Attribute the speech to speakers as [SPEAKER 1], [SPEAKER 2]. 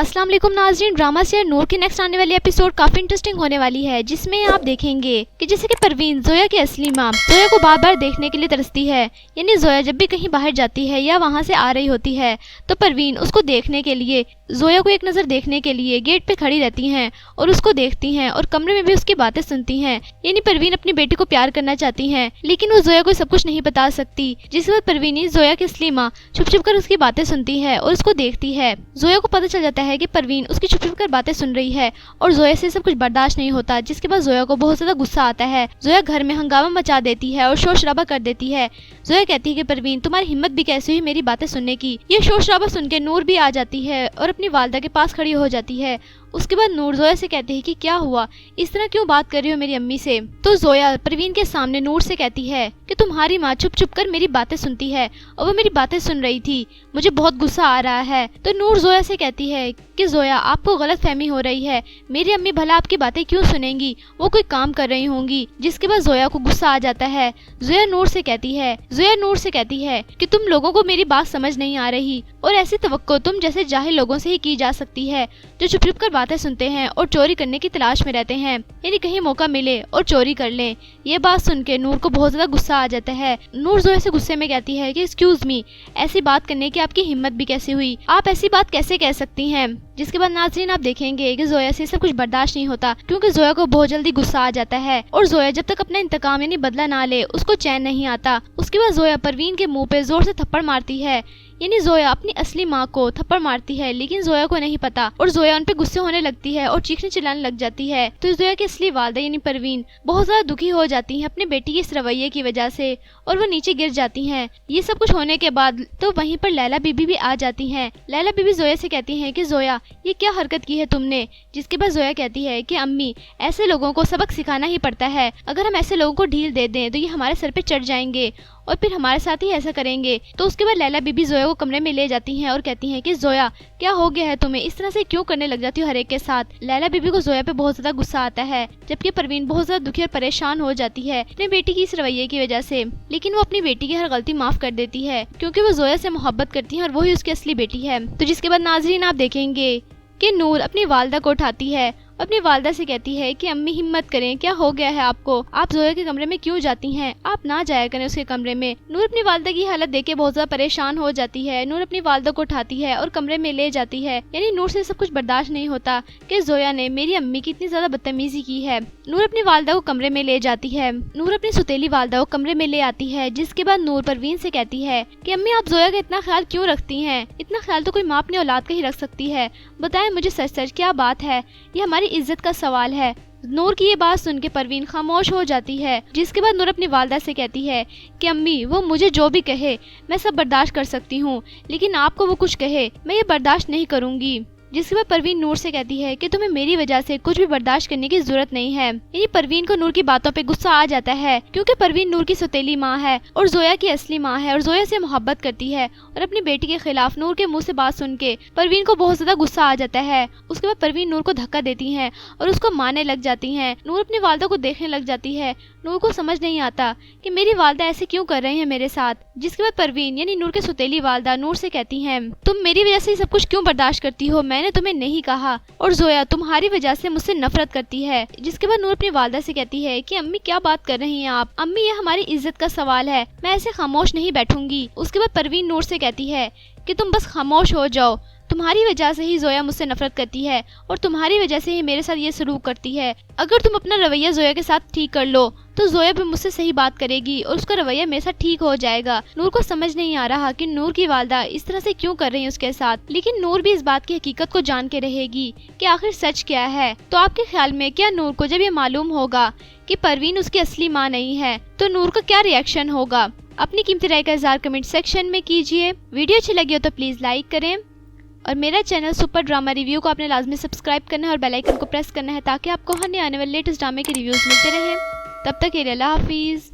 [SPEAKER 1] अस्सलाम वालेकुम नाज़रीन, ड्रामा से नूर की नेक्स्ट आने वाली एपिसोड काफ़ी इंटरेस्टिंग होने वाली है, जिसमें आप देखेंगे कि जैसे कि परवीन जोया की असली माँ जोया को बार बार देखने के लिए तरसती है। यानी जोया जब भी कहीं बाहर जाती है या वहाँ से आ रही होती है तो परवीन उसको देखने के लिए, जोया को एक नज़र देखने के लिए गेट पे खड़ी रहती हैं और उसको देखती हैं और कमरे में भी उसकी बातें सुनती हैं। यानी परवीन अपनी बेटी को प्यार करना चाहती हैं, लेकिन वो जोया को सब कुछ नहीं बता सकती। जिसके बाद परवीन जोया की असली माँ छुप छुप कर उसकी बातें सुनती है और उसको देखती है। जोया को पता चल जाता है कि परवीन उसकी छुप छुप कर बातें सुन रही है और जोया से सब कुछ बर्दाश्त नहीं होता। जिसके बाद जोया को बहुत ज्यादा गुस्सा आता है। जोया घर में हंगामा मचा देती है और शोर शराबा कर देती है। जोया कहती है कि परवीन, तुम्हारी हिम्मत भी कैसे हुई मेरी बातें सुनने की। ये शोर शराबा सुन के नूर भी आ जाती है और अपनी वालदा के पास खड़ी हो जाती है। उसके बाद नूर जोया से कहती है कि क्या हुआ, इस तरह क्यों बात कर रही हो मेरी अम्मी से। तो जोया परवीन के सामने नूर से कहती है कि तुम्हारी माँ छुप छुप कर मेरी बातें सुनती है और वो मेरी बातें सुन रही थी, मुझे बहुत गुस्सा आ रहा है। तो नूर जोया से कहती है कि जोया, आपको गलत फहमी हो रही है, मेरी अम्मी भला आपकी बातें क्यों सुनेंगी, वो कोई काम कर रही होंगी। जिसके बाद जोया को गुस्सा आ जाता है। जोया नूर से कहती है कि तुम लोगों को मेरी बात समझ नहीं आ रही और ऐसी तवक्को तुम जैसे जाहिल लोगों से ही की जा सकती है जो छुप छुप कर बातें सुनते हैं और चोरी करने की तलाश में रहते हैं, यानी कहीं मौका मिले और चोरी कर लें। ये बात सुन के नूर को बहुत ज्यादा गुस्सा आ जाता है। नूर जोया से गुस्से में कहती है कि एक्सक्यूज मी, ऐसी बात करने की आपकी हिम्मत भी कैसे हुई, आप ऐसी बात कैसे कह सकती हैं। जिसके बाद नाज़रीन आप देखेंगे कि जोया से सब कुछ बर्दाश्त नहीं होता, क्योंकि जोया को बहुत जल्दी गुस्सा आ जाता है और जोया जब तक अपना इंतकाम यानी बदला ना ले उसको चैन नहीं आता। उसके बाद जोया परवीन के मुंह पे जोर से थप्पड़ मारती है। यानी जोया अपनी असली माँ को थप्पड़ मारती है, लेकिन जोया को नहीं पता और जोया उन पे गुस्से होने लगती है और चीखने चिल्लाने लग जाती है। तो जोया की असली वालदा यानी परवीन बहुत ज्यादा दुखी हो जाती है अपने बेटी के इस रवैये की वजह से और वो नीचे गिर जाती हैं। ये सब कुछ होने के बाद तो वहीं पर लैला बीबी भी आ जाती हैं। लैला बीबी जोया से कहती हैं कि जोया, ये क्या हरकत की है तुमने। जिसके बाद जोया कहती है कि अम्मी, ऐसे लोगों को सबक सिखाना ही पड़ता है, अगर हम ऐसे लोगों को ढील दे दें तो ये हमारे सर पे चढ़ जाएंगे और फिर हमारे साथ ही ऐसा करेंगे। तो उसके बाद लैला बीबी जोया को कमरे में ले जाती हैं और कहती हैं कि जोया, क्या हो गया है तुम्हें, इस तरह से क्यों करने लग जाती हो हर एक के साथ। लैला बीबी को जोया पे बहुत ज्यादा गुस्सा आता है, जबकि परवीन बहुत ज्यादा दुखी और परेशान हो जाती है अपने बेटी की इस रवैये की वजह से। लेकिन वो अपनी बेटी की हर गलती माफ कर देती है, क्योंकि वो जोया से मोहब्बत करती है और वही उसकी असली बेटी है। तो जिसके बाद नाज़रीन आप देखेंगे कि नूर अपनी वालदा को उठाती है, अपनी वालदा से कहती है कि अम्मी हिम्मत करें, क्या हो गया है आपको, आप जोया के कमरे में क्यों जाती हैं, आप ना जाया करें उसके कमरे में। नूर अपनी वालदा की हालत देख के बहुत ज्यादा परेशान हो जाती है। नूर अपनी वालदा को उठाती है और कमरे में ले जाती है। यानी नूर से सब कुछ बर्दाश्त नहीं होता कि जोया ने मेरी अम्मी की इतनी ज्यादा बदतमीजी की है। नूर अपनी वालदा को कमरे में ले जाती है। नूर अपनी सुतेली वालदा को कमरे में ले आती है। जिसके बाद नूर परवीन से कहती है कि अम्मी, आप जोया का इतना ख्याल क्यों रखती हैं, इतना ख्याल तो कोई माँ अपनी औलाद का ही रख सकती है, बताएं मुझे सच सच क्या बात है, ये हमारी इज्जत का सवाल है। नूर की ये बात सुन के परवीन खामोश हो जाती है। जिसके बाद नूर अपनी वालदा से कहती है कि अम्मी, वो मुझे जो भी कहे मैं सब बर्दाश्त कर सकती हूँ, लेकिन आपको वो कुछ कहे मैं ये बर्दाश्त नहीं करूँगी। जिसके बाद परवीन नूर से कहती है कि तुम्हें मेरी वजह से कुछ भी बर्दाश्त करने की जरूरत नहीं है। यानी परवीन को नूर की बातों पे गुस्सा आ जाता है, क्योंकि परवीन नूर की सौतेली माँ है और जोया की असली माँ है और जोया से मोहब्बत करती है और अपनी बेटी के खिलाफ नूर के मुंह से बात सुन के परवीन को बहुत ज्यादा गुस्सा आ जाता है। उसके बाद परवीन नूर को धक्का देती है और उसको मारने लग जाती है। नूर अपनी वालदा को देखने लग जाती है। नूर को समझ नहीं आता कि मेरी वालदा ऐसे क्यों कर रहे हैं मेरे साथ। जिसके बाद परवीन यानी नूर के सौतेली वालदा नूर से कहती हैं, तुम मेरी वजह से सब कुछ क्यों बर्दाश्त करती हो, मैंने तुम्हें नहीं कहा, और जोया तुम्हारी वजह से मुझसे नफरत करती है। जिसके बाद नूर अपनी वालदा से कहती है कि अम्मी, क्या बात कर रही हैं आप, अम्मी ये हमारी इज्जत का सवाल है, मैं ऐसे खामोश नहीं बैठूंगी। उसके बाद परवीन नूर से कहती है कि तुम बस खामोश हो जाओ, तुम्हारी वजह से ही जोया मुझसे नफरत करती है और तुम्हारी वजह से ही मेरे साथ ये सलूक करती है। अगर तुम अपना रवैया जोया के साथ ठीक कर लो तो जोया भी मुझसे सही बात करेगी और उसका रवैया मेरे साथ ठीक हो जाएगा। नूर को समझ नहीं आ रहा कि नूर की वालदा इस तरह से क्यों कर रही है उसके साथ, लेकिन नूर भी इस बात की हकीकत को जान के रहेगी कि आखिर सच क्या है। तो आपके ख्याल में क्या नूर को जब ये मालूम होगा कि परवीन उसकी असली माँ नहीं है तो नूर का क्या रिएक्शन होगा? अपनी कीमती राय का इज़हार कमेंट सेक्शन में कीजिए। वीडियो अच्छी लगी हो तो प्लीज लाइक करें और मेरा चैनल सुपर ड्रामा रिव्यू को आपने लाजमी सब्सक्राइब करना है और बेल आइकन को प्रेस करना है, ताकि आपको हर आने वाले लेटेस्ट ड्रामे के रिव्यूज मिलते रहें। तब तक के लिए अल्लाह हाफिज़।